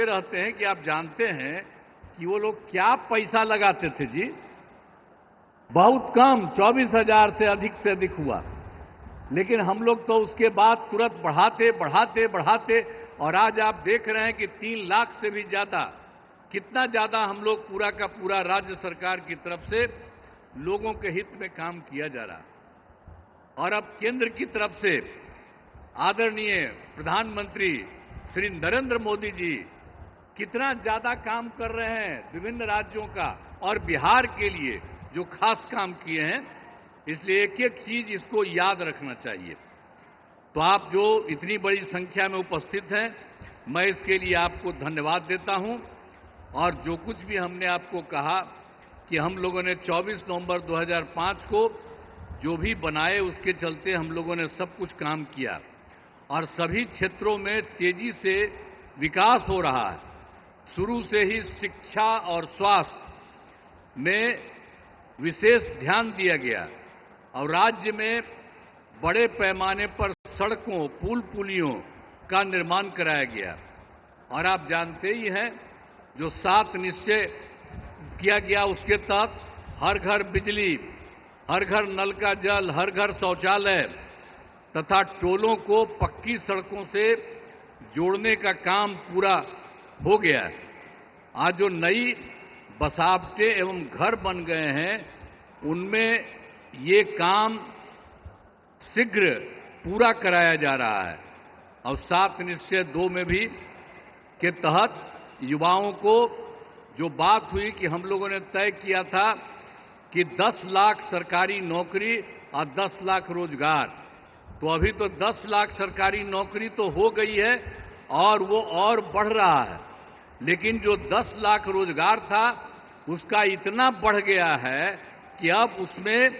रहते हैं कि आप जानते हैं कि वो लोग क्या पैसा लगाते थे जी। बहुत कम 24,000 से अधिक हुआ, लेकिन हम लोग तो उसके बाद तुरंत बढ़ाते बढ़ाते बढ़ाते और आज आप देख रहे हैं कि 3 लाख से भी ज्यादा, कितना ज्यादा हम लोग पूरा का पूरा राज्य सरकार की तरफ से लोगों के हित में काम किया जा रहा। और अब केंद्र की तरफ से आदरणीय प्रधानमंत्री श्री नरेंद्र मोदी जी कितना ज्यादा काम कर रहे हैं विभिन्न राज्यों का और बिहार के लिए जो खास काम किए हैं, इसलिए एक एक चीज इसको याद रखना चाहिए। तो आप जो इतनी बड़ी संख्या में उपस्थित हैं, मैं इसके लिए आपको धन्यवाद देता हूं। और जो कुछ भी हमने आपको कहा कि हम लोगों ने 24 नवंबर 2005 को जो भी बनाए, उसके चलते हम लोगों ने सब कुछ काम किया और सभी क्षेत्रों में तेजी से विकास हो रहा है। शुरू से ही शिक्षा और स्वास्थ्य में विशेष ध्यान दिया गया और राज्य में बड़े पैमाने पर सड़कों, पुल पुलियों का निर्माण कराया गया। और आप जानते ही हैं, जो 7 निश्चय किया गया उसके तहत हर घर बिजली, हर घर नल का जल, हर घर शौचालय तथा टोलों को पक्की सड़कों से जोड़ने का काम पूरा हो गया है। आज जो नई बसावटें एवं घर बन गए हैं, उनमें ये काम शीघ्र पूरा कराया जा रहा है। और 7 निश्चय 2 में भी के तहत युवाओं को जो बात हुई कि हम लोगों ने तय किया था कि 10 लाख सरकारी नौकरी और 10 लाख रोजगार, तो अभी तो 10 लाख सरकारी नौकरी तो हो गई है और वो और बढ़ रहा है। लेकिन जो 10 लाख रोजगार था उसका इतना बढ़ गया है कि अब उसमें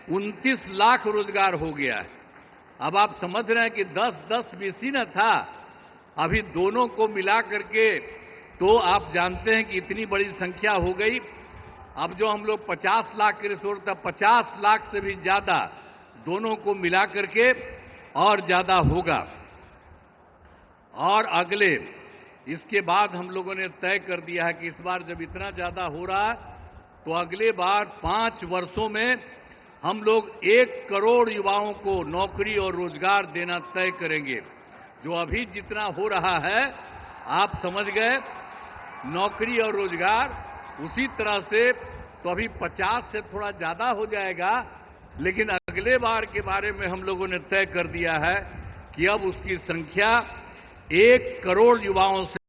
29 लाख रोजगार हो गया है। अब आप समझ रहे हैं कि 10-10 बीसी न था, अभी दोनों को मिला करके तो आप जानते हैं कि इतनी बड़ी संख्या हो गई। अब जो हम लोग 50 लाख के रिसोर्स था, 50 लाख से भी ज्यादा दोनों को मिला करके और ज्यादा होगा। और अगले इसके बाद हम लोगों ने तय कर दिया है कि इस बार जब इतना ज्यादा हो रहा है तो अगले बार 5 वर्षों में हम लोग 1 करोड़ युवाओं को नौकरी और रोजगार देना तय करेंगे। जो अभी जितना हो रहा है आप समझ गए, नौकरी और रोजगार उसी तरह से तो अभी 50 से थोड़ा ज्यादा हो जाएगा, लेकिन अगले बार के बारे में हम लोगों ने तय कर दिया है कि अब उसकी संख्या 1 करोड़ युवाओं से